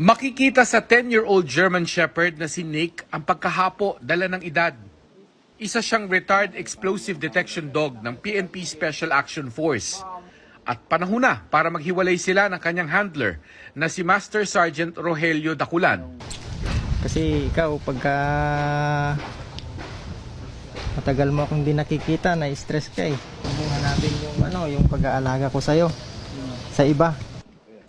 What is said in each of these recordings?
Makikita sa 10-year-old German Shepherd na si Nick ang pagkahapo dala ng edad. Isa siyang retired explosive detection dog ng PNP Special Action Force. At panahon na para maghiwalay sila ng kanyang handler na si Master Sergeant Rogelio Daculan. Kasi ikaw pagka matagal mo akong di nakikita, na-stress ka eh. Hanapin yung pag-aalaga ko sa'yo, sa iba.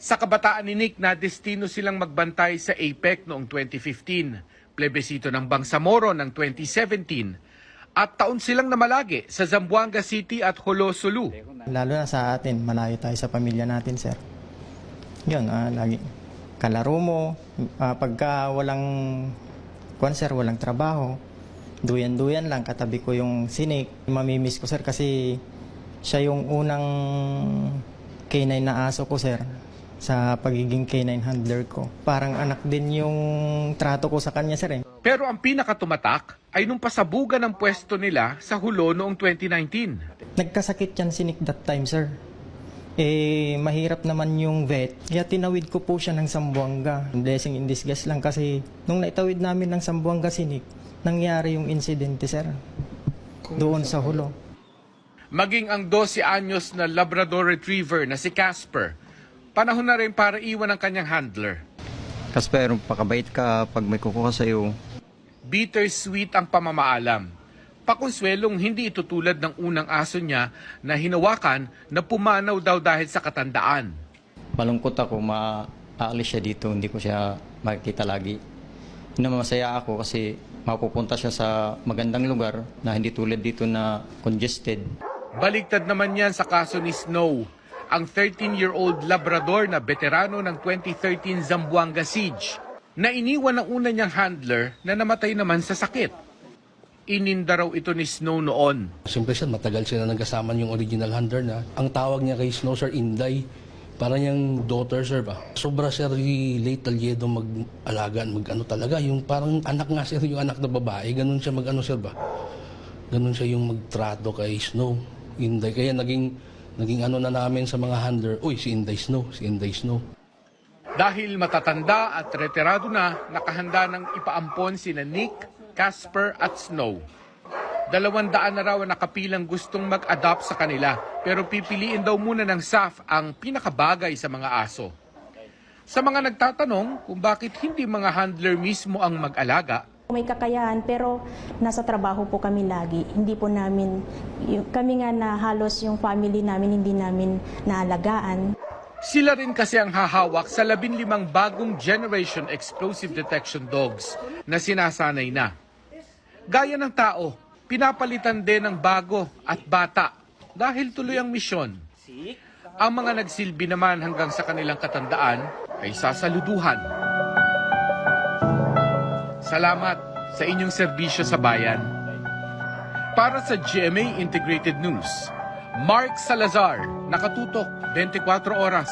Sa kabataan ni Nick na destino silang magbantay sa APEC noong 2015, plebisito ng Bangsamoro ng 2017, at taon silang namalagi sa Zamboanga City at Jolo, Sulu. Lalo na sa atin, malayo tayo sa pamilya natin, sir. Yun, lagi kalaro mo, pagka walang trabaho, duyan-duyan lang, katabi ko yung sinik. Mamimiss ko, sir, kasi siya yung unang K9 na aso ko, sir, sa pagiging K9 handler ko. Parang anak din yung trato ko sa kanya, sir. Pero ang pinakatumatak ay nung pasabugan ng pwesto nila sa Hulo noong 2019. Nagkasakit yan si Nick that time, sir. Mahirap naman yung vet. Kaya tinawid ko po siya ng Zamboanga. Blessing in disguise lang kasi nung naitawid namin ng Zamboanga si Nick, nangyari yung insidente, sir. Doon sa Hulo. Maging ang 12 anyos na Labrador Retriever na si Casper, panahon na rin para iwan ang kanyang handler. Casper, pakabait ka pag may kukuha sa'yo. Bittersweet ang pamamaalam. Pakonsuelong hindi ito tulad ng unang aso niya na hinawakan na pumanaw daw dahil sa katandaan. Malungkot ako, maaalis siya dito, hindi ko siya makikita lagi. Masaya ako kasi mapupunta siya sa magandang lugar na hindi tulad dito na congested. Baligtad naman yan sa kaso ni Snow, ang 13-year-old Labrador na veterano ng 2013 Zamboanga Siege, na iniwan ng una niyang handler na namatay naman sa sakit. Ininda raw ito ni Snow noon. Siyempre sir, matagal sila nagkasama yung original handler na. Ang tawag niya kay Snow, sir, Inday. Parang yung daughter, sir, ba? Sobra, sir, late talyedo mag-alagaan, mag-ano talaga. Yung parang anak nga, sir, yung anak na babae. Ganun siya mag-ano, sir, ba? Ganun siya yung magtrato kay Snow, Inday. Kaya naging ano na namin sa mga handler, uy, si Inday Snow, si Inday Snow. Dahil matatanda at retirado na, nakahanda ng ipaampon sina Nick, Casper at Snow. 200 na raw ang nakapilang gustong mag-adopt sa kanila, pero pipiliin daw muna ng SAF ang pinakabagay sa mga aso. Sa mga nagtatanong kung bakit hindi mga handler mismo ang mag-alaga, may kakayahan pero nasa trabaho po kami lagi. Hindi po namin, kami nga na halos yung family namin hindi namin naalagaan. sila rin kasi ang hahawak sa 15 bagong generation explosive detection dogs na sinasanay na. Gaya ng tao, pinapalitan din ng bago at bata dahil tuloy ang misyon. Ang mga nagsilbi naman hanggang sa kanilang katandaan ay sasaluduhan. Salamat sa inyong serbisyo sa bayan. Para sa GMA Integrated News, Mark Salazar, nakatutok 24 oras.